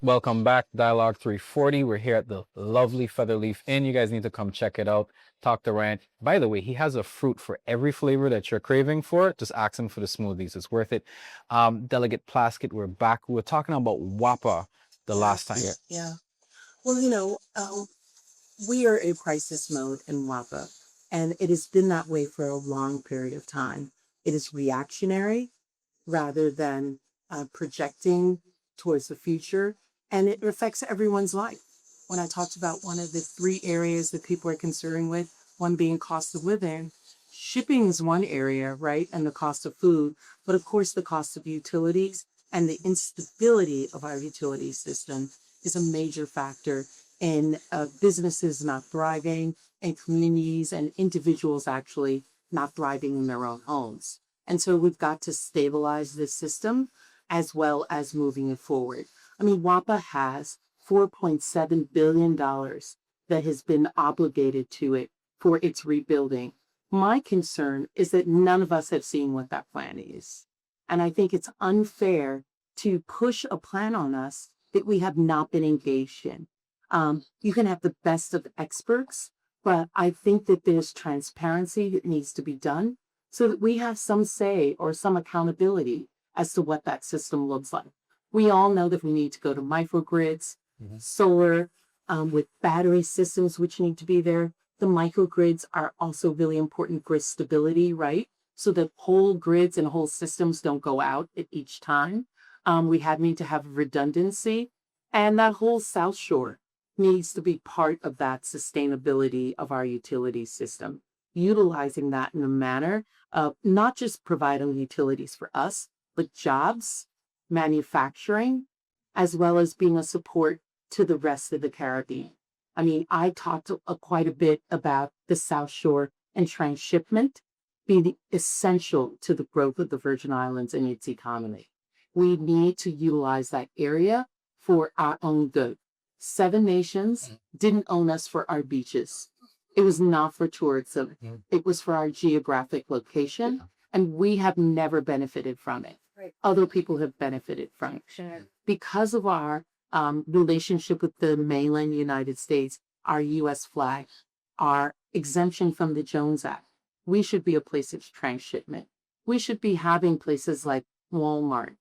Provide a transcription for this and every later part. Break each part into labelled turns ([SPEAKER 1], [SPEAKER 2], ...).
[SPEAKER 1] Welcome back, Dialogue 340. We're here at the lovely Featherleaf Inn. You guys need to come check it out. Talk to Ryan. By the way, he has a fruit for every flavor that you're craving for. Just ask him for the smoothies. It's worth it. Delegate Plaskett, we're back. We were talking about WAPA the last time.
[SPEAKER 2] Yeah. Well, we are in crisis mode in WAPA, and it has been that way for a long period of time. It is reactionary rather than projecting towards the future, and it affects everyone's life. When I talked about one of the three areas that people are concerned with, one being cost of living, shipping is one area, right? And the cost of food, but of course the cost of utilities and the instability of our utility system is a major factor in businesses not thriving and communities and individuals actually not thriving in their own homes. And so we've got to stabilize this system as well as moving it forward. I mean, WAPA has $4.7 billion that has been obligated to it for its rebuilding. My concern is that none of us have seen what that plan is. And I think it's unfair to push a plan on us that we have not been engaged in. You can have the best of experts, but I think that there's transparency that needs to be done so that we have some say or some accountability as to what that system looks like. We all know that we need to go to microgrids, solar, with battery systems which need to be there. The microgrids are also really important for stability, right? So that whole grids and whole systems don't go out at each time. We need to have redundancy, and that whole South Shore needs to be part of that sustainability of our utility system, utilizing that in a manner of not just providing utilities for us, but jobs, manufacturing, as well as being a support to the rest of the Caribbean. I mean, I talked quite a bit about the South Shore and transshipment being essential to the growth of the Virgin Islands and its economy. We need to utilize that area for our own good. 7 nations didn't own us for our beaches. It was not for tourism. It was for our geographic location, and we have never benefited from it. Right. Other people have benefited from it. Sure. Because of our relationship with the mainland United States, our U.S. flag, our exemption from the Jones Act, we should be a place of transshipment. We should be having places like Walmart,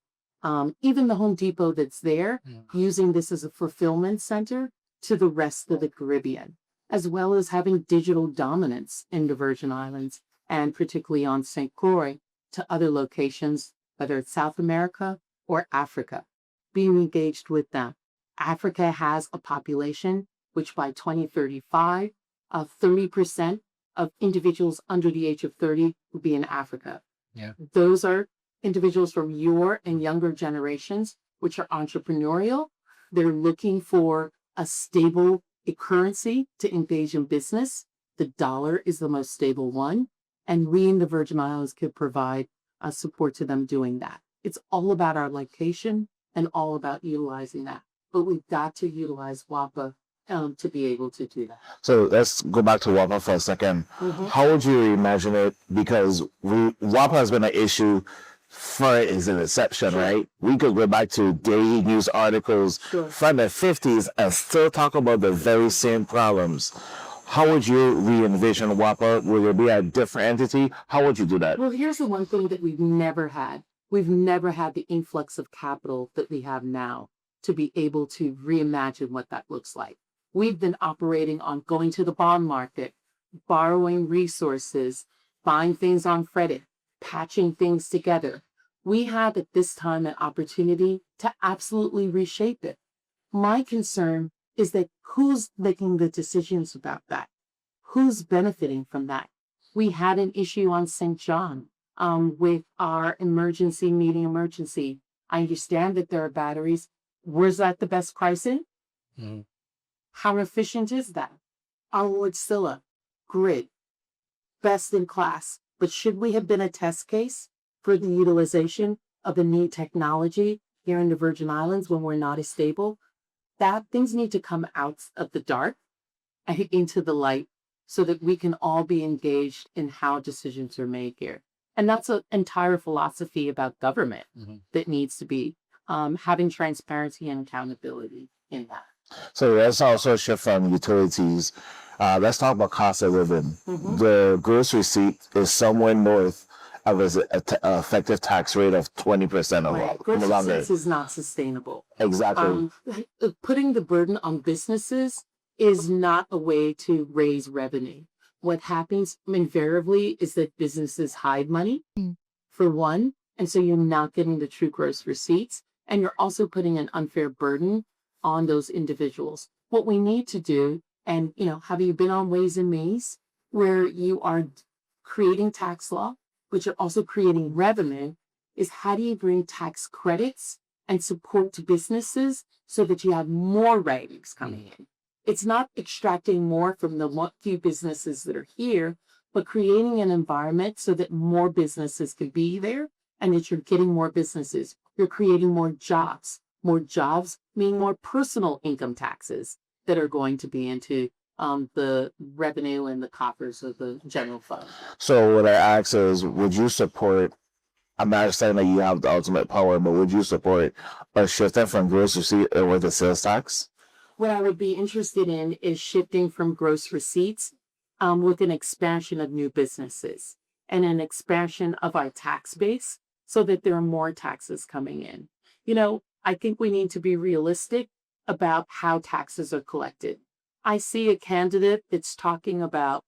[SPEAKER 2] even the Home Depot that's there, using this as a fulfillment center to the rest of the Caribbean, as well as having digital dominance in the Virgin Islands and particularly on St. Croix to other locations, whether it's South America or Africa, being engaged with them. Africa has a population which by 2035, 30% of individuals under the age of 30 will be in Africa. Yeah. Those are individuals from your and younger generations, which are entrepreneurial. They're looking for a stable currency to engage in business. The dollar is the most stable one. And we in the Virgin Islands could provide support to them doing that. It's all about our location and all about utilizing that. But we've got to utilize WAPA to be able to do that.
[SPEAKER 3] So let's go back to WAPA for a second. How would you imagine it? Because WAPA has been an issue for its inception, right? We could go back to daily news articles from the 50s and still talk about the very same problems. How would you re-envision WAPA? Will it be a different entity? How would you do that?
[SPEAKER 2] Well, here's the one thing that we've never had. We've never had the influx of capital that we have now to be able to reimagine what that looks like. We've been operating on going to the bond market, borrowing resources, buying things on credit, patching things together. We have at this time an opportunity to absolutely reshape it. My concern is that who's making the decisions about that? Who's benefiting from that? We had an issue on St. John with our emergency. I understand that there are batteries. Was that the best pricing? How efficient is that? Our Wardsilla grid, best in class. But should we have been a test case for the utilization of the new technology here in the Virgin Islands when we're not as stable? That things need to come out of the dark and into the light so that we can all be engaged in how decisions are made here. And that's an entire philosophy about government that needs to be having transparency and accountability in that.
[SPEAKER 3] So let's also shift from utilities. Let's talk about cost of living.
[SPEAKER 2] Mm-hmm.
[SPEAKER 3] The gross receipt is somewhere north of an effective tax rate of 20% of
[SPEAKER 2] Right.
[SPEAKER 3] all.
[SPEAKER 2] Gross
[SPEAKER 3] around there.
[SPEAKER 2] receipts is not sustainable.
[SPEAKER 3] Exactly.
[SPEAKER 2] Putting the burden on businesses is not a way to raise revenue. What happens invariably is that businesses hide money, for one, and so you're not getting the true gross receipts, and you're also putting an unfair burden on those individuals. What we need to do, and have you been on Ways and Means, where you are creating tax law, but you're also creating revenue, is how do you bring tax credits and support to businesses so that you have more revenues coming in? It's not extracting more from the few businesses that are here, but creating an environment so that more businesses can be there and that you're getting more businesses. You're creating more jobs. More jobs mean more personal income taxes that are going to be into the revenue and the coffers of the general fund.
[SPEAKER 3] So what I ask is, would you support, I'm not saying that you have the ultimate power, but would you support a shifting from gross receipt or the sales tax?
[SPEAKER 2] What I would be interested in is shifting from gross receipts with an expansion of new businesses and an expansion of our tax base so that there are more taxes coming in. I think we need to be realistic about how taxes are collected. I see a candidate that's talking about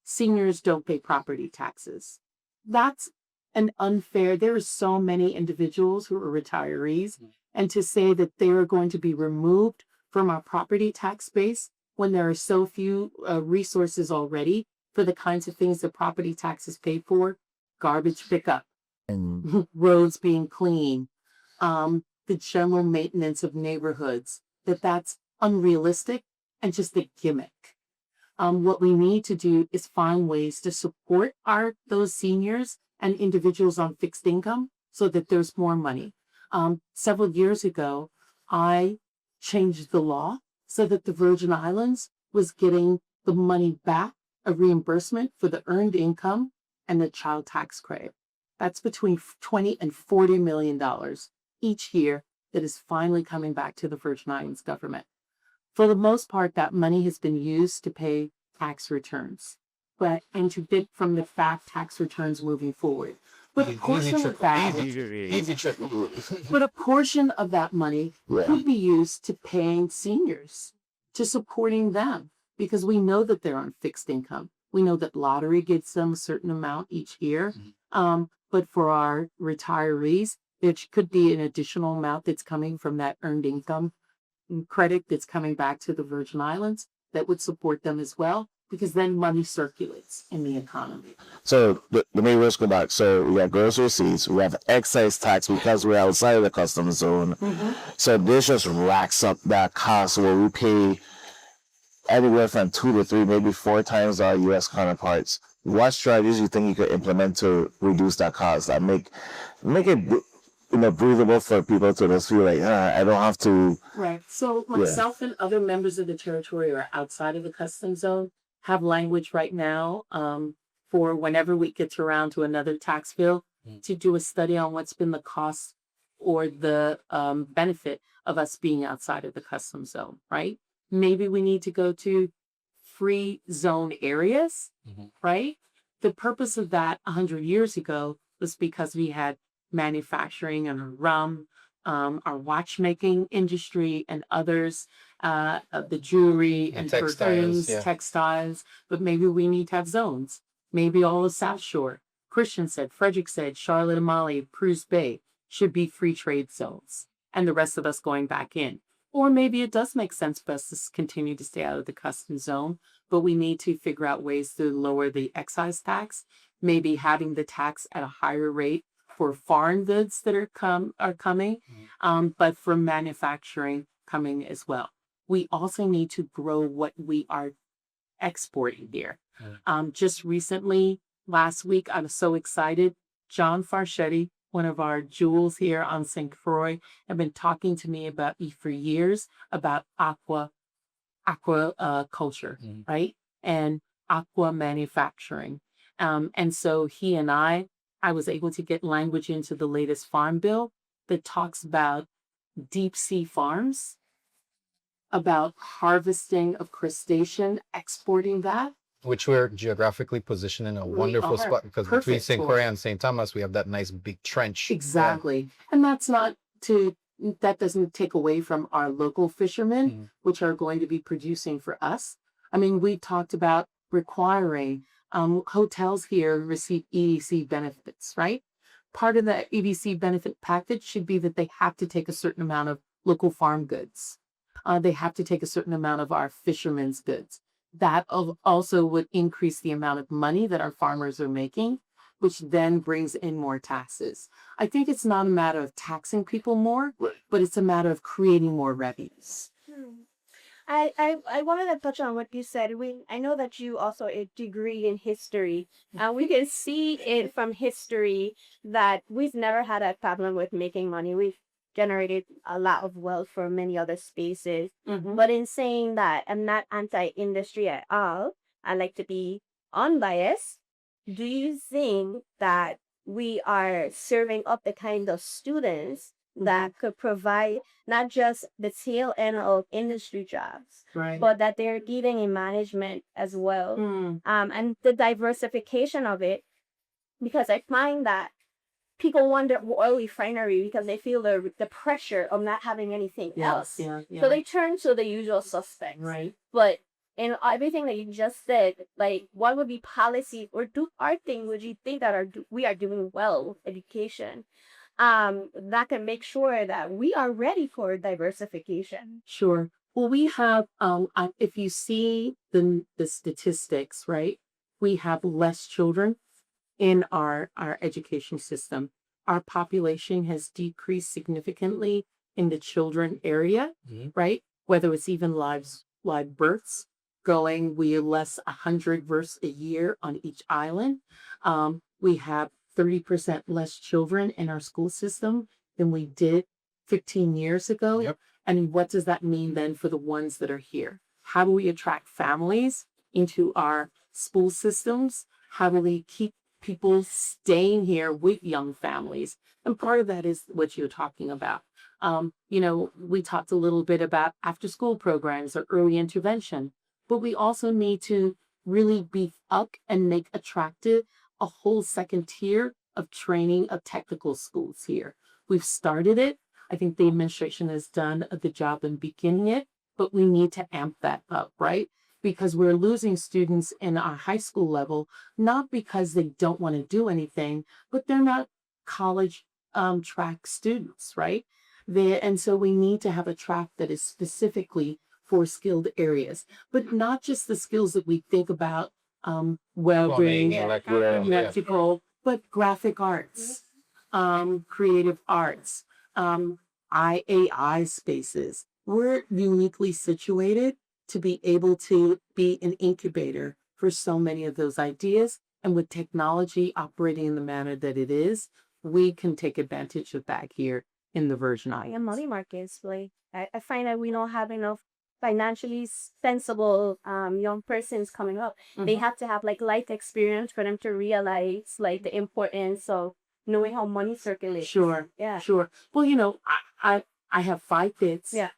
[SPEAKER 2] seniors don't pay property taxes. That's an unfair. There are so many individuals who are retirees, and to say that they are going to be removed from our property tax base when there are so few resources already for the kinds of things that property taxes pay for, garbage pickup, roads being clean, the general maintenance of neighborhoods, that's unrealistic and just a gimmick. What we need to do is find ways to support those seniors and individuals on fixed income so that there's more money. Several years ago, I changed the law so that the Virgin Islands was getting the money back, a reimbursement for the earned income and the child tax credit. That's between $20 and $40 million each year that is finally coming back to the Virgin Islands government. For the most part, that money has been used to pay tax returns, and to get from the fact tax returns moving forward. But a portion of that, but a portion of that money could be used to paying seniors, to supporting them, because we know that they're on fixed income. We know that lottery gets them a certain amount each year. But for our retirees, there could be an additional amount that's coming from that earned income credit that's coming back to the Virgin Islands that would support them as well, because then money circulates in the economy.
[SPEAKER 3] So let me just go back. So we have gross receipts, we have excise tax because we're outside of the customs zone. So this just racks up that cost where we pay anywhere from 2 to 3, maybe 4 times our U.S. counterparts. What strategies do you think you could implement to reduce that cost, that make it breathable for people to just feel like, I don't have to.
[SPEAKER 2] Right. So myself and other members of the territory or outside of the customs zone have language right now for whenever we get around to another tax bill to do a study on what's been the cost or the benefit of us being outside of the customs zone, right? Maybe we need to go to free zone areas, right? The purpose of that 100 years ago was because we had manufacturing and rum, our watchmaking industry and others, the jewelry and perfumes, textiles, but maybe we need to have zones. Maybe all of South Shore, Christian said, Frederick said, Charlotte Amalie, Cruz Bay should be free trade zones, and the rest of us going back in. Or maybe it does make sense for us to continue to stay out of the customs zone, but we need to figure out ways to lower the excise tax, maybe having the tax at a higher rate for foreign goods that are coming, but for manufacturing coming as well. We also need to grow what we are exporting here. Just recently, last week, I was so excited. John Farschetti, one of our jewels here on St. Croix, have been talking to me for years about aqua culture, right? And aqua manufacturing. And so he and I was able to get language into the latest farm bill that talks about deep sea farms, about harvesting of crustacean, exporting that.
[SPEAKER 1] Which we're geographically positioned in a wonderful
[SPEAKER 2] are.
[SPEAKER 1] spot because between
[SPEAKER 2] Perfect
[SPEAKER 1] St.
[SPEAKER 2] for
[SPEAKER 1] Croix
[SPEAKER 2] it.
[SPEAKER 1] and St. Thomas, we have that nice big trench.
[SPEAKER 2] Exactly. And that doesn't take away from our local fishermen, which are going to be producing for us. I mean, we talked about requiring hotels here receive EDC benefits, right? Part of the EDC benefit package should be that they have to take a certain amount of local farm goods. They have to take a certain amount of our fishermen's goods. That also would increase the amount of money that our farmers are making, which then brings in more taxes. I think it's not a matter of taxing people more, but it's a matter of creating more revenues.
[SPEAKER 4] I wanted to touch on what you said. I know that you also a degree in history, and we can see it from history that we've never had a problem with making money. We've generated a lot of wealth for many other spaces. But in saying that, I'm not anti-industry at all. I like to be unbiased. Do you think that we are serving up the kind of students that could provide not just the tail end of industry jobs,
[SPEAKER 2] Right.
[SPEAKER 4] but that they're giving in management as well? And the diversification of it, because I find that people want the oil refinery because they feel the pressure of not having anything else.
[SPEAKER 2] Yeah.
[SPEAKER 4] So they turn to the usual suspects.
[SPEAKER 2] Right.
[SPEAKER 4] But in everything that you just said, like what would be policy or would you think that we are doing well with education? That can make sure that we are ready for diversification.
[SPEAKER 2] Sure. Well, we have, if you see the statistics, right, we have less children in our education system. Our population has decreased significantly in the children area, right? Whether it's even live births going, we less 100 births a year on each island. We have 30% less children in our school system than we did 15 years ago.
[SPEAKER 1] Yep.
[SPEAKER 2] And what does that mean then for the ones that are here? How do we attract families into our school systems? How do we keep people staying here with young families? And part of that is what you're talking about. We talked a little bit about after school programs or early intervention, but we also need to really beef up and make attractive a whole second tier of training of technical schools here. We've started it. I think the administration has done a good job in beginning it, but we need to amp that up, right? Because we're losing students in our high school level, not because they don't want to do anything, but they're not college track students, right? And so we need to have a track that is specifically for skilled areas, but not just the skills that we think about, welding, electrical, but graphic arts, creative arts, IAI spaces. We're uniquely situated to be able to be an incubator for so many of those ideas. And with technology operating in the manner that it is, we can take advantage of that here in the Virgin Islands.
[SPEAKER 4] And money markets, like I find that we don't have enough financially sensible young persons coming up. They have to have like life experience for them to realize like the importance of knowing how money circulates.
[SPEAKER 2] Sure.
[SPEAKER 4] Yeah.
[SPEAKER 2] Sure. Well, I have 5 kids.
[SPEAKER 4] Yeah.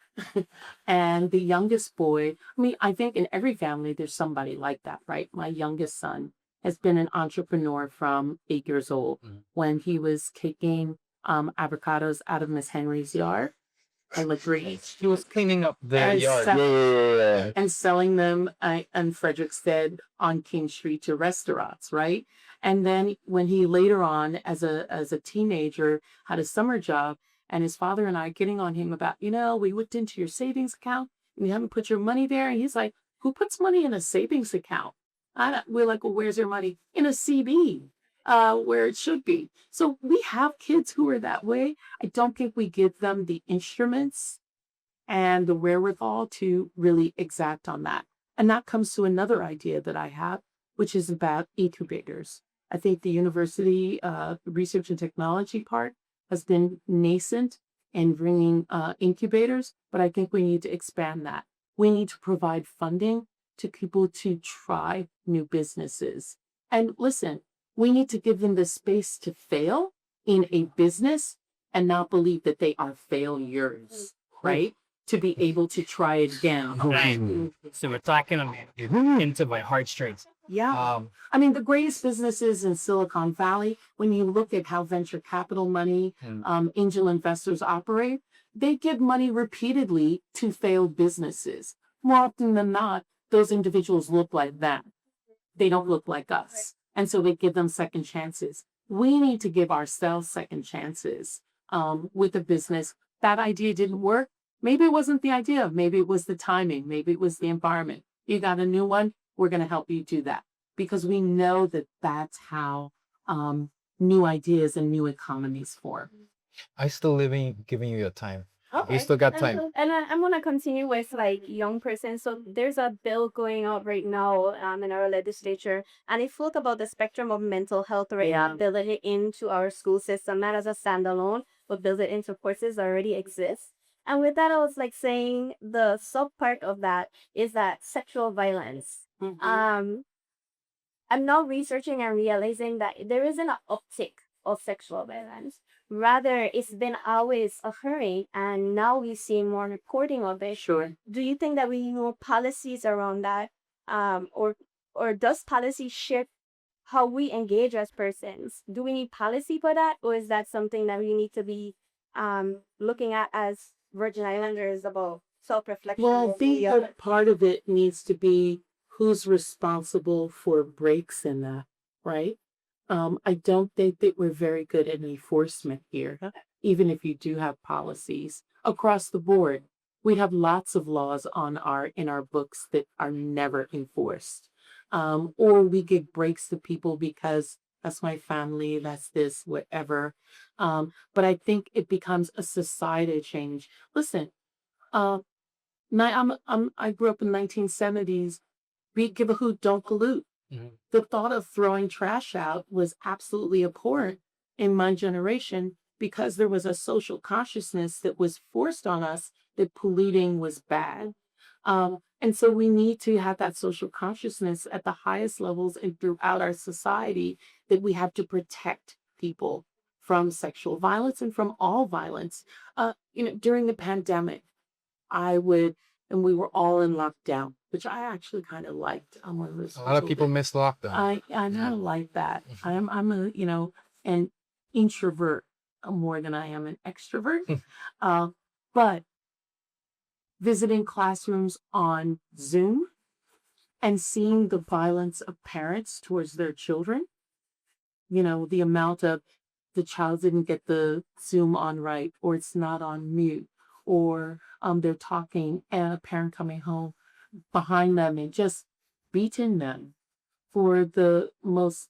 [SPEAKER 2] And the youngest boy, I think in every family there's somebody like that, right? My youngest son has been an entrepreneur from 8 years old. When he was taking avocados out of Miss Henry's yard. He was
[SPEAKER 1] cleaning up the yard.
[SPEAKER 2] And selling them in Frederickstead on King Street to restaurants, right? And then when he later on, as a teenager, had a summer job, and his father and I getting on him about, we looked into your savings account and you haven't put your money there. And he's like, who puts money in a savings account? We're like, well, where's your money? In a CB, where it should be. So we have kids who are that way. I don't think we give them the instruments and the wherewithal to really exact on that. And that comes to another idea that I have, which is about incubators. I think the university research and technology part has been nascent in bringing incubators, but I think we need to expand that. We need to provide funding to people to try new businesses. And listen, we need to give them the space to fail in a business and not believe that they are failures, right? To be able to try again.
[SPEAKER 5] So we're talking into my heartstrings.
[SPEAKER 2] Yeah. I mean, the greatest businesses in Silicon Valley, when you look at how venture capital money, angel investors operate, they give money repeatedly to failed businesses. More often than not, those individuals look like that. They don't look like us. And so they give them second chances. We need to give ourselves second chances with a business. That idea didn't work. Maybe it wasn't the idea. Maybe it was the timing. Maybe it was the environment. You got a new one. We're going to help you do that because we know that that's how new ideas and new economies form.
[SPEAKER 1] I still giving you your time.
[SPEAKER 4] Okay.
[SPEAKER 1] You still got time.
[SPEAKER 4] And I'm gonna continue with like young person. So there's a bill going out right now in our legislature, and it spoke about the spectrum of mental health right now, build it into our school system, not as a standalone, but build it into courses that already exist. And with that, I was like saying the sub part of that is that sexual violence. I'm now researching and realizing that there isn't an uptick of sexual violence. Rather, it's been always occurring, and now we see more reporting of it.
[SPEAKER 2] Sure.
[SPEAKER 4] Do you think that we need more policies around that, or does policy shift how we engage as persons? Do we need policy for that, or is that something that we need to be looking at as Virgin Islanders about self-reflection?
[SPEAKER 2] Well, I think that part of it needs to be who's responsible for breaks in that, right? I don't think that we're very good at enforcement here, even if you do have policies across the board. We have lots of laws in our books that are never enforced, or we give breaks to people because that's my family, that's this, whatever. But I think it becomes a societal change. Listen, I grew up in 1970s. We give a hoot, don't pollute. The thought of throwing trash out was absolutely abhorrent in my generation because there was a social consciousness that was forced on us that polluting was bad. And so we need to have that social consciousness at the highest levels and throughout our society that we have to protect people from sexual violence and from all violence. During the pandemic, and we were all in lockdown, which I actually kind of liked. I'm one of those.
[SPEAKER 1] A lot of people miss lockdown.
[SPEAKER 2] I kind of like that. I'm an introvert more than I am an extrovert. But visiting classrooms on Zoom and seeing the violence of parents towards their children, the amount of the child didn't get the Zoom on right, or it's not on mute, or they're talking and a parent coming home behind them and just beating them for the most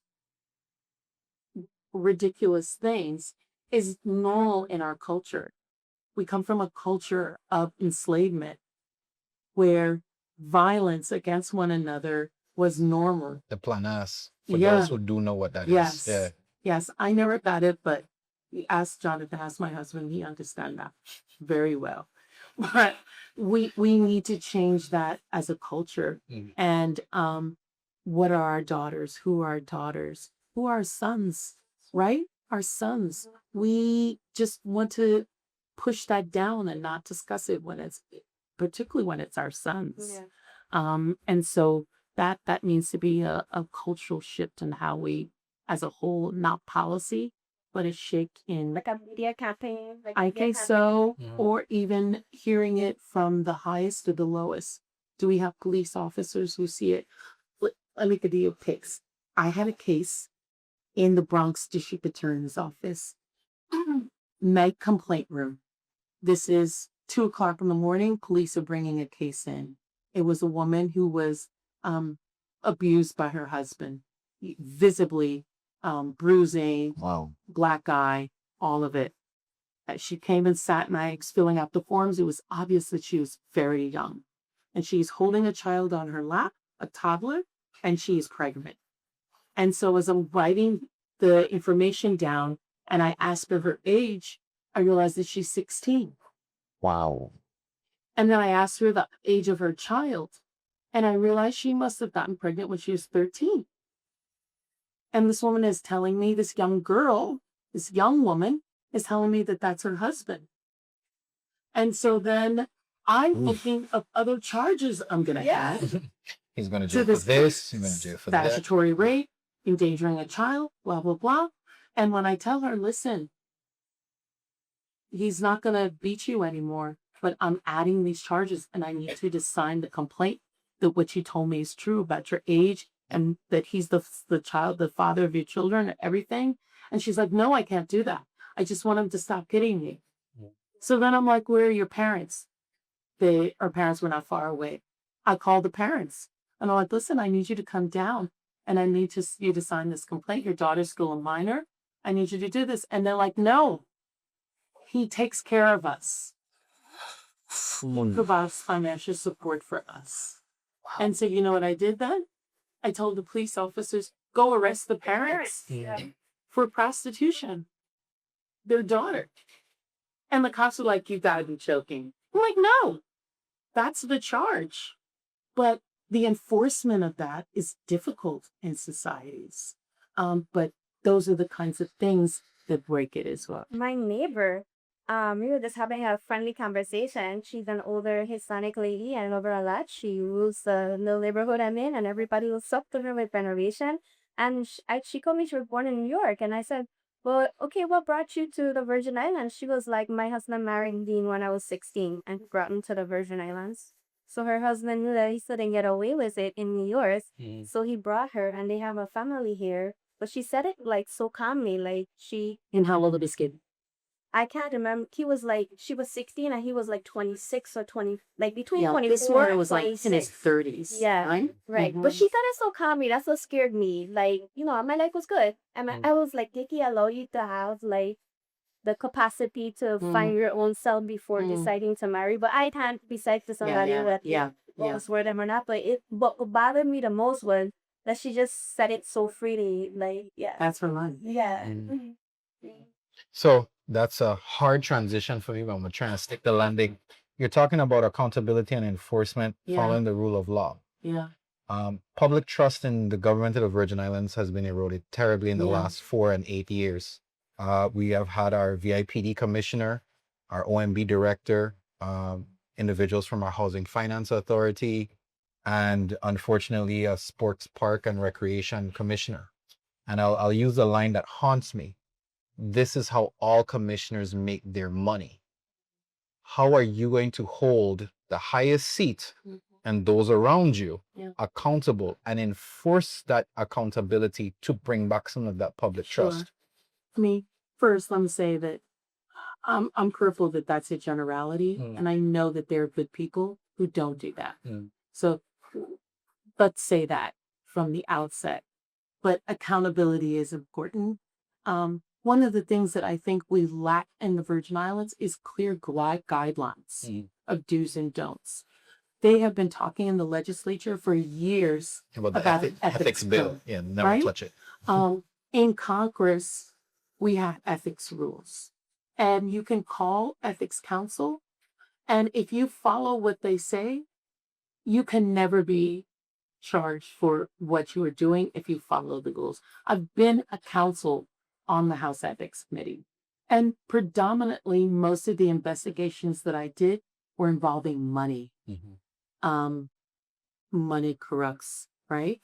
[SPEAKER 2] ridiculous things is normal in our culture. We come from a culture of enslavement where violence against one another was normal.
[SPEAKER 1] The planas, for those who do know what that is. Yeah.
[SPEAKER 2] Yes, I never got it, but ask Jonathan, ask my husband, he understands that very well. But we need to change that as a culture. And what are our daughters? Who are our daughters? Who are our sons, right? Our sons. We just want to push that down and not discuss it particularly when it's our sons. And so that needs to be a cultural shift in how we, as a whole, not policy, but a shift in
[SPEAKER 4] like a media campaign.
[SPEAKER 2] I think so, or even hearing it from the highest to the lowest. Do we have police officers who see it? Let me give you pics. I had a case in the Bronx District Attorney's Office, night complaint room. This is 2:00 in the morning. Police are bringing a case in. It was a woman who was abused by her husband, visibly bruising, black eye, all of it. She came and sat and I was filling out the forms. It was obvious that she was very young. And she's holding a child on her lap, a toddler, and she's pregnant. And so as I'm writing the information down and I asked her age, I realized that she's 16.
[SPEAKER 3] Wow.
[SPEAKER 2] And then I asked her the age of her child. And I realized she must have gotten pregnant when she was 13. And this woman is telling me, this young woman, is telling me that that's her husband. And so then I'm thinking of other charges I'm going to have.
[SPEAKER 1] He's going to
[SPEAKER 2] To
[SPEAKER 1] jail for
[SPEAKER 2] this
[SPEAKER 1] this. He's going to jail for that.
[SPEAKER 2] statutory rape, endangering a child, blah, blah, blah. And when I tell her, listen, he's not going to beat you anymore, but I'm adding these charges and I need you to sign the complaint that what you told me is true about your age and that he's the child, the father of your children and everything. And she's like, no, I can't do that. I just want him to stop hitting me. So then I'm like, where are your parents? Our parents were not far away. I called the parents and I'm like, listen, I need you to come down and I need you to sign this complaint. Your daughter's still a minor. I need you to do this. And they're like, no, he takes care of us. He provides financial support for us. And so you know what I did then? I told the police officers, go arrest the parents for prostitution, their daughter. And the cops were like, you gotta be joking. I'm like, no, that's the charge. But the enforcement of that is difficult in societies. But those are the kinds of things that break it as well.
[SPEAKER 4] My neighbor, we were just having a friendly conversation. She's an older Hispanic lady. I love her a lot. She rules the neighborhood I'm in, and everybody looks up to her with veneration. And she told me she was born in New York. And I said, well, okay, what brought you to the Virgin Islands? She was like, my husband married Dean when I was 16 and brought him to the Virgin Islands. So her husband knew that he still didn't get away with it in New York. So he brought her and they have a family here. But she said it like so calmly, like
[SPEAKER 2] And how old is this kid?
[SPEAKER 4] I can't remember. He was like, she was 16 and he was like 26 or 20, like between
[SPEAKER 2] Yeah,
[SPEAKER 4] 24
[SPEAKER 2] this one
[SPEAKER 4] and
[SPEAKER 2] was like in
[SPEAKER 4] 26.
[SPEAKER 2] his 30s.
[SPEAKER 4] Yeah,
[SPEAKER 2] Right?
[SPEAKER 4] right.
[SPEAKER 2] Mhm.
[SPEAKER 4] But she said it so calmly. That's what scared me. Like, my life was good. And I was like, did he allow you to have like the capacity to find your own self before deciding to marry? But I can't decide to somebody that was for them or not. But what bothered me the most was that she just said it so freely. Like,
[SPEAKER 2] That's her life.
[SPEAKER 4] yeah.
[SPEAKER 1] So that's a hard transition for me, but I'm trying to stick the landing. You're talking about accountability and enforcement following the rule of law.
[SPEAKER 2] Yeah.
[SPEAKER 1] Public trust in the government of the Virgin Islands has been eroded terribly in the last 4 and 8 years. We have had our VIPD commissioner, our OMB director, individuals from our Housing Finance Authority, and unfortunately a sports park and recreation commissioner. And I'll use a line that haunts me. This is how all commissioners make their money. How are you going to hold the highest seat and those around you accountable and enforce that accountability to bring back some of that public trust?
[SPEAKER 2] I mean, first, let me say that I'm careful that that's a generality, and I know that there are good people who don't do that. So let's say that from the outset. But accountability is important. One of the things that I think we lack in the Virgin Islands is clear guidelines of do's and don'ts. They have been talking in the legislature for years about the ethics bill.
[SPEAKER 1] Yeah, never touch it.
[SPEAKER 2] In Congress, we have ethics rules, and you can call ethics counsel. And if you follow what they say, you can never be charged for what you are doing if you follow the rules. I've been a counsel on the House Ethics Committee, and predominantly most of the investigations that I did were involving money. Money corrupts, right?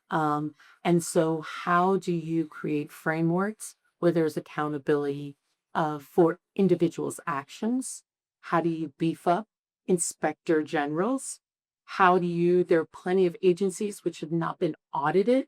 [SPEAKER 2] And so how do you create frameworks where there's accountability for individuals' actions? How do you beef up inspector generals? There are plenty of agencies which have not been audited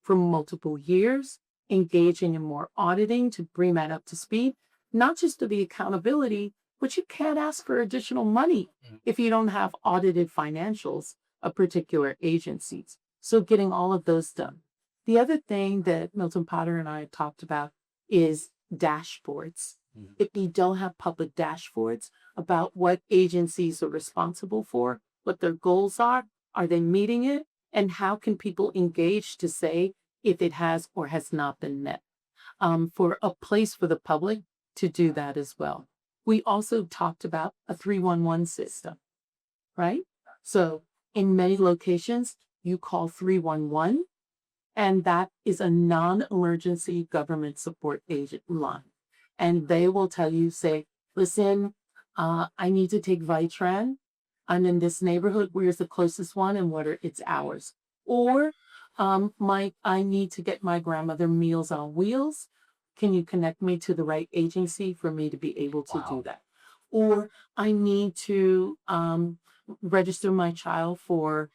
[SPEAKER 2] for multiple years, engaging in more auditing to bring that up to speed, not just to the accountability, but you can't ask for additional money if you don't have audited financials of particular agencies. So getting all of those done. The other thing that Milton Potter and I have talked about is dashboards. If you don't have public dashboards about what agencies are responsible for, what their goals are they meeting it? And how can people engage to say if it has or has not been met? For a place for the public to do that as well. We also talked about a 311 system, right? So in many locations, you call 311, and that is a non-emergency government support agent line. and they will tell you, say, listen, I need to take Vitran. I'm in this neighborhood. Where's the closest one and what are its hours? Or I need to get my grandmother Meals on Wheels. Can you connect me to the right agency for me to be able to do that? Or I need to register my child for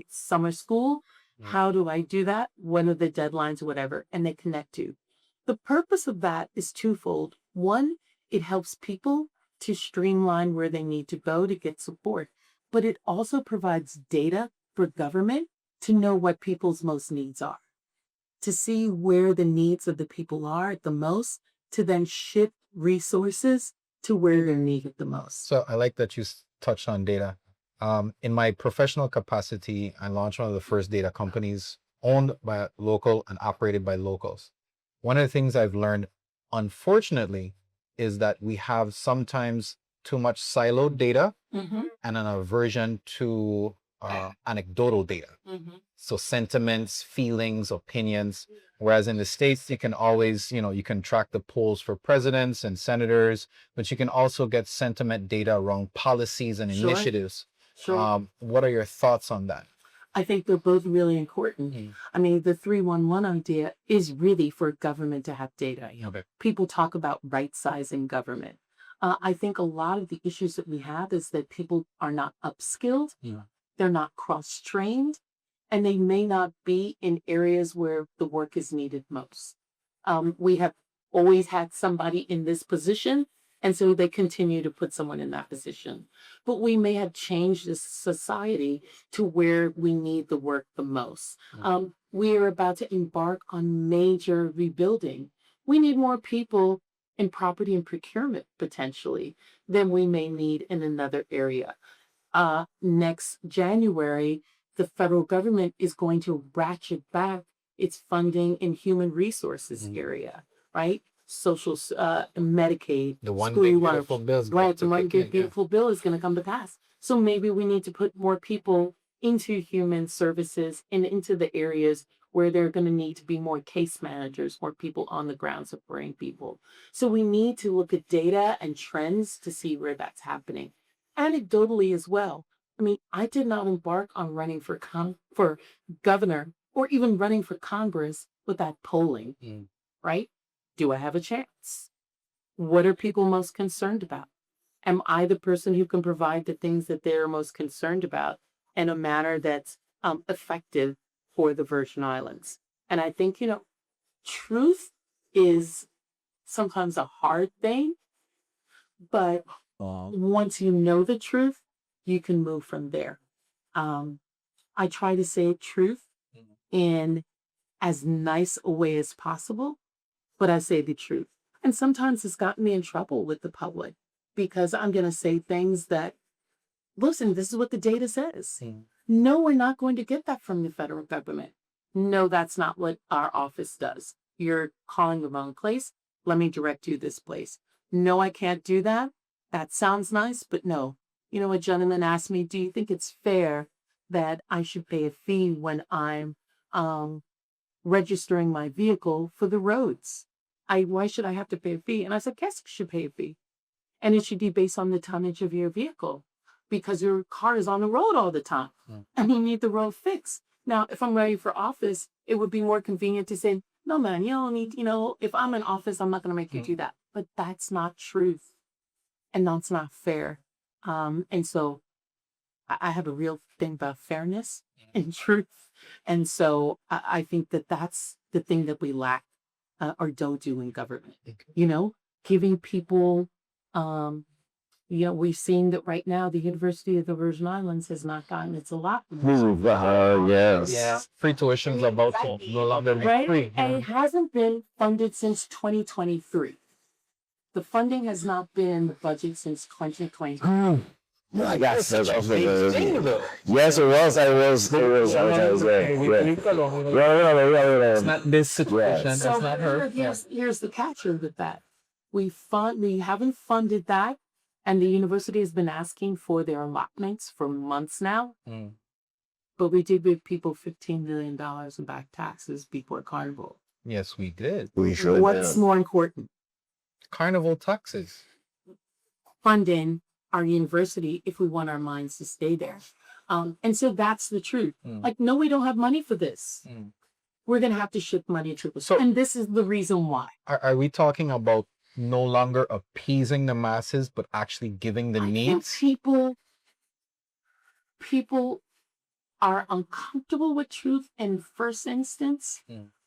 [SPEAKER 2] summer school. How do I do that? What are the deadlines, whatever? And they connect you. The purpose of that is twofold. One, it helps people to streamline where they need to go to get support, but it also provides data for government to know what people's most needs are, to see where the needs of the people are at the most, to then shift resources to where they're needed the most.
[SPEAKER 1] So I like that you touched on data. In my professional capacity, I launched one of the first data companies owned by local and operated by locals. One of the things I've learned, unfortunately, is that we have sometimes too much siloed data and an aversion to anecdotal data. So sentiments, feelings, opinions. Whereas in the States, you can always, you can track the polls for presidents and senators, but you can also get sentiment data around policies and initiatives.
[SPEAKER 2] Sure.
[SPEAKER 1] What are your thoughts on that?
[SPEAKER 2] I think they're both really important. I mean, the 311 idea is really for government to have data.
[SPEAKER 1] Okay.
[SPEAKER 2] People talk about right-sizing government. I think a lot of the issues that we have is that people are not upskilled, they're not cross-trained, and they may not be in areas where the work is needed most. We have always had somebody in this position, and so they continue to put someone in that position. But we may have changed this society to where we need the work the most. We are about to embark on major rebuilding. We need more people in property and procurement potentially than we may need in another area. Next January, the federal government is going to ratchet back its funding in human resources area, right? Social, Medicaid,
[SPEAKER 1] The one
[SPEAKER 2] school
[SPEAKER 1] big
[SPEAKER 2] water,
[SPEAKER 1] beautiful bill is
[SPEAKER 2] right?
[SPEAKER 1] going
[SPEAKER 2] The
[SPEAKER 1] to
[SPEAKER 2] one
[SPEAKER 1] kick
[SPEAKER 2] big
[SPEAKER 1] in,
[SPEAKER 2] beautiful bill is going to come to pass. So maybe we need to put more people into human services and into the areas where they're going to need to be more case managers, more people on the ground supporting people. So we need to look at data and trends to see where that's happening. Anecdotally as well. I mean, I did not embark on running for governor or even running for Congress without polling, right? Do I have a chance? What are people most concerned about? Am I the person who can provide the things that they're most concerned about in a manner that's effective for the Virgin Islands? And I think, truth is sometimes a hard thing, but once you know the truth, you can move from there. I try to say truth in as nice a way as possible, but I say the truth. And sometimes it's gotten me in trouble with the public because I'm going to say things that, listen, this is what the data says. No, we're not going to get that from the federal government. No, that's not what our office does. You're calling the wrong place. Let me direct you this place. No, I can't do that. That sounds nice, but no. A gentleman asked me, do you think it's fair that I should pay a fee when I'm registering my vehicle for the roads? Why should I have to pay a fee? And I said, yes, you should pay a fee. And it should be based on the tonnage of your vehicle because your car is on the road all the time and you need the road fixed. Now, if I'm ready for office, it would be more convenient to say, no, man, you don't need, if I'm in office, I'm not going to make you do that. But that's not truth. And that's not fair. And so I have a real thing about fairness and truth. And so I think that that's the thing that we lack or don't do in government. Giving people, we've seen that right now the University of the Virgin Islands has not gotten its allotment.
[SPEAKER 3] Yes.
[SPEAKER 1] Yeah, free tuition is about to no longer be
[SPEAKER 2] Right?
[SPEAKER 1] free.
[SPEAKER 2] And it hasn't been funded since 2023. The funding has not been in the budget since 2023.
[SPEAKER 3] I got
[SPEAKER 1] Such a big thing, though.
[SPEAKER 3] Yes, it was.
[SPEAKER 1] It's not this situation.
[SPEAKER 3] Yes.
[SPEAKER 1] That's not her.
[SPEAKER 2] Here's the catcher with that. We haven't funded that, and the university has been asking for their allotments for months now. But we did give people $15 million in back taxes before Carnival.
[SPEAKER 1] Yes, we did.
[SPEAKER 3] We should.
[SPEAKER 2] What's more important?
[SPEAKER 1] Carnival taxes.
[SPEAKER 2] funding our university if we want our minds to stay there. And so that's the truth. Like, no, we don't have money for this. We're going to have to shift money to
[SPEAKER 1] So-
[SPEAKER 2] and this is the reason why.
[SPEAKER 1] Are we talking about no longer appeasing the masses, but actually giving the
[SPEAKER 2] I think
[SPEAKER 1] needs?
[SPEAKER 2] people are uncomfortable with truth in first instance,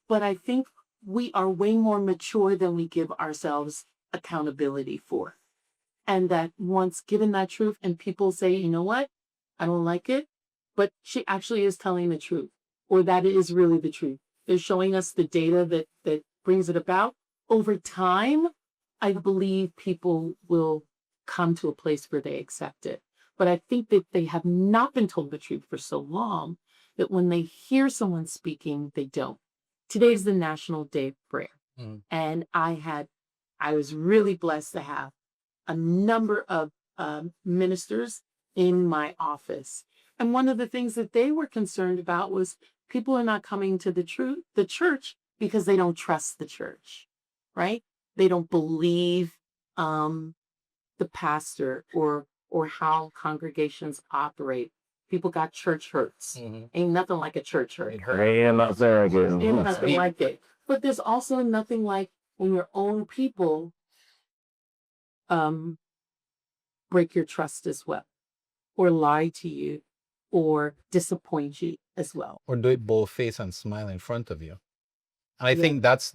[SPEAKER 2] but I think we are way more mature than we give ourselves accountability for. And that once given that truth and people say, you know what, I don't like it, but she actually is telling the truth, or that it is really the truth. They're showing us the data that brings it about. Over time, I believe people will come to a place where they accept it. But I think that they have not been told the truth for so long that when they hear someone speaking, they don't. Today is the National Day of Prayer. And I was really blessed to have a number of ministers in my office. And one of the things that they were concerned about was people are not coming to the church because they don't trust the church, right? They don't believe the pastor or how congregations operate. People got church hurts. Ain't nothing like a church hurt.
[SPEAKER 3] Ain't nothing
[SPEAKER 2] Ain't nothing like it. But there's also nothing like when your own people break your trust as well, or lie to you, or disappoint you as well.
[SPEAKER 1] Or do it bold face and smile in front of you. And I
[SPEAKER 2] Yeah.
[SPEAKER 1] think that's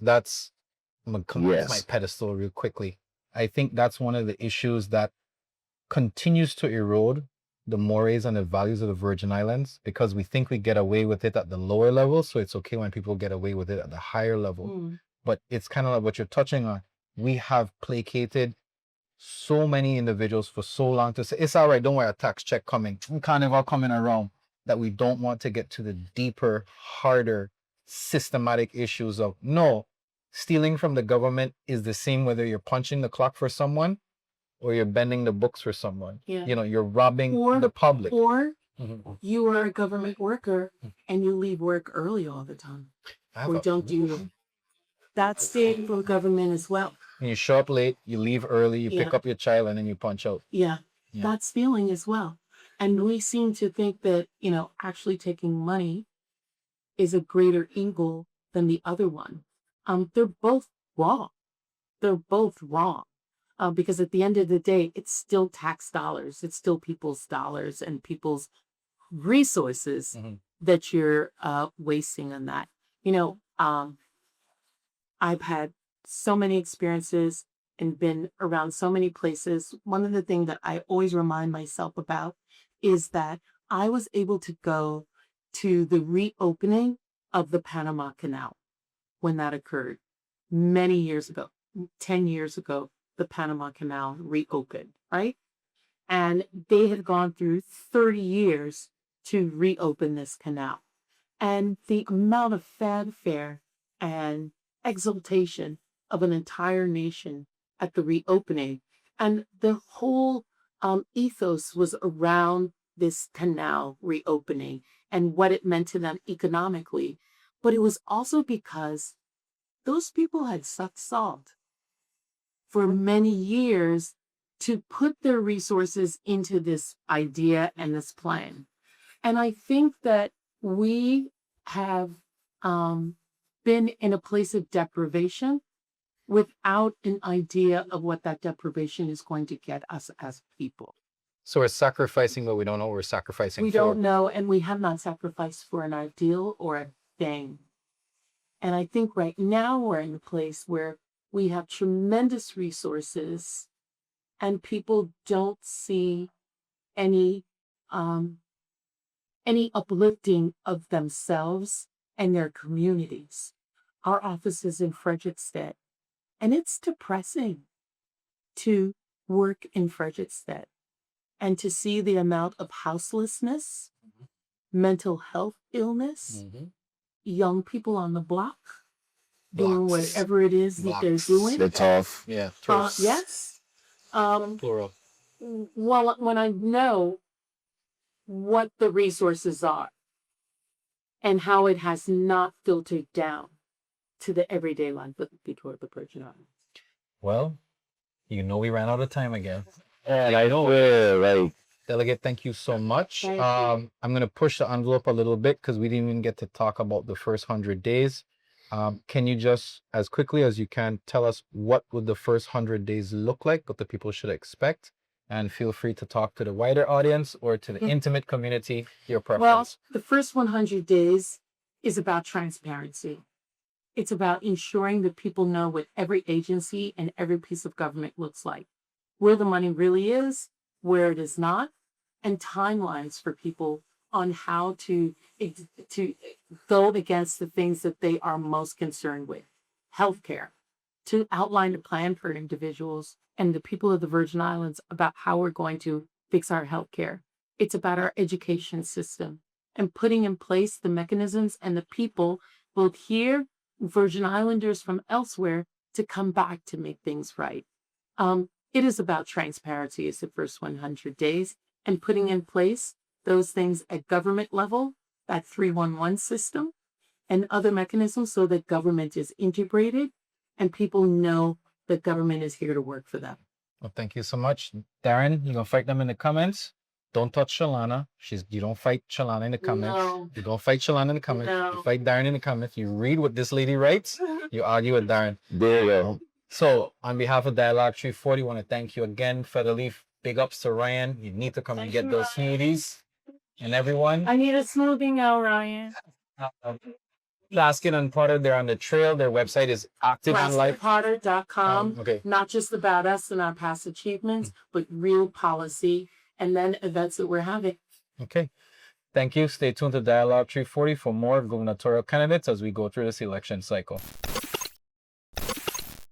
[SPEAKER 1] I'm gonna come off
[SPEAKER 3] Yes.
[SPEAKER 1] my pedestal real quickly. I think that's one of the issues that continues to erode the mores and the values of the Virgin Islands, because we think we get away with it at the lower level, so it's okay when people get away with it at the higher level. But it's kind of like what you're touching on. We have placated so many individuals for so long to say, it's all right, don't worry, a tax check coming, carnival coming around, that we don't want to get to the deeper, harder, systematic issues of, no, stealing from the government is the same whether you're punching the clock for someone or you're bending the books for someone.
[SPEAKER 2] Yeah.
[SPEAKER 1] You know, you're robbing
[SPEAKER 2] Or-
[SPEAKER 1] the public.
[SPEAKER 2] Or
[SPEAKER 1] Mhm.
[SPEAKER 2] you are a government worker and you leave work early all the time.
[SPEAKER 1] I have
[SPEAKER 2] Or
[SPEAKER 1] a-
[SPEAKER 2] don't do that's state for government as well.
[SPEAKER 1] And you show up late, you leave early, you pick
[SPEAKER 2] Yeah.
[SPEAKER 1] up your child, and then you punch out.
[SPEAKER 2] Yeah,
[SPEAKER 1] Yeah.
[SPEAKER 2] that's stealing as well. And we seem to think that, actually taking money is a greater evil than the other one. They're both wrong. They're both wrong. Because at the end of the day, it's still tax dollars. It's still people's dollars and people's resources that you're wasting on that. I've had so many experiences and been around so many places. One of the things that I always remind myself about is that I was able to go to the reopening of the Panama Canal when that occurred many years ago. 10 years ago, the Panama Canal reopened, right? And they had gone through 30 years to reopen this canal. And the amount of fanfare and exultation of an entire nation at the reopening, and the whole ethos was around this canal reopening and what it meant to them economically. But it was also because those people had sucked salt for many years to put their resources into this idea and this plan. And I think that we have been in a place of deprivation without an idea of what that deprivation is going to get us as people.
[SPEAKER 1] So we're sacrificing, but we don't know what we're sacrificing
[SPEAKER 2] We
[SPEAKER 1] for.
[SPEAKER 2] don't know, and we have not sacrificed for an ideal or a thing. And I think right now we're in a place where we have tremendous resources and people don't see any uplifting of themselves and their communities. Our office is in Frederiksted, and it's depressing to work in Frederiksted and to see the amount of houselessness, mental health illness, young people on the block doing
[SPEAKER 1] Blocks.
[SPEAKER 2] whatever it is that they're
[SPEAKER 1] Blocks.
[SPEAKER 2] doing.
[SPEAKER 3] They're tough.
[SPEAKER 1] Yeah.
[SPEAKER 2] Yes.
[SPEAKER 1] Plural.
[SPEAKER 2] Well, when I know what the resources are and how it has not filtered down to the everyday life of the people of the Virgin Islands.
[SPEAKER 1] Well, You know we ran out of time again.
[SPEAKER 3] And I know, like,
[SPEAKER 1] Delegate, thank you so much.
[SPEAKER 2] Thank you.
[SPEAKER 1] I'm gonna push the envelope a little bit because we didn't even get to talk about the first 100 days. Can you just, as quickly as you can, tell us what would the first 100 days look like, what the people should expect? And feel free to talk to the wider audience or to the intimate community, your
[SPEAKER 2] Well,
[SPEAKER 1] preference.
[SPEAKER 2] the first 100 days is about transparency. It's about ensuring that people know what every agency and every piece of government looks like, where the money really is, where it is not, and timelines for people on how to go against the things that they are most concerned with. Healthcare, to outline a plan for individuals and the people of the Virgin Islands about how we're going to fix our healthcare. It's about our education system and putting in place the mechanisms and the people, both here, Virgin Islanders from elsewhere, to come back to make things right. It is about transparency as the first 100 days and putting in place those things at government level, that 311 system and other mechanisms so that government is integrated and people know that government is here to work for them.
[SPEAKER 1] Well, thank you so much. Daren, you're gonna fight them in the comments. Don't touch Chalana. You don't fight Chalana in the comments.
[SPEAKER 2] No.
[SPEAKER 1] You don't fight Chalana in the comments.
[SPEAKER 2] No.
[SPEAKER 1] You fight Daren in the comments. You read what this lady writes. You argue with Daren.
[SPEAKER 3] there you go.
[SPEAKER 1] So on behalf of Dialogue 340, I want to thank you again, Feather Leaf. Big ups to Ryan. You need to come and get those smoothies. And everyone,
[SPEAKER 2] I need a smoothie now, Ryan.
[SPEAKER 1] Plaskett and Potter, they're on the trail. Their website is active on life.
[SPEAKER 2] PlasketPotter.com.
[SPEAKER 1] Okay.
[SPEAKER 2] Not just about us and our past achievements, but real policy and then events that we're having.
[SPEAKER 1] Okay. Thank you. Stay tuned to Dialogue 340 for more gubernatorial candidates as we go through this election cycle.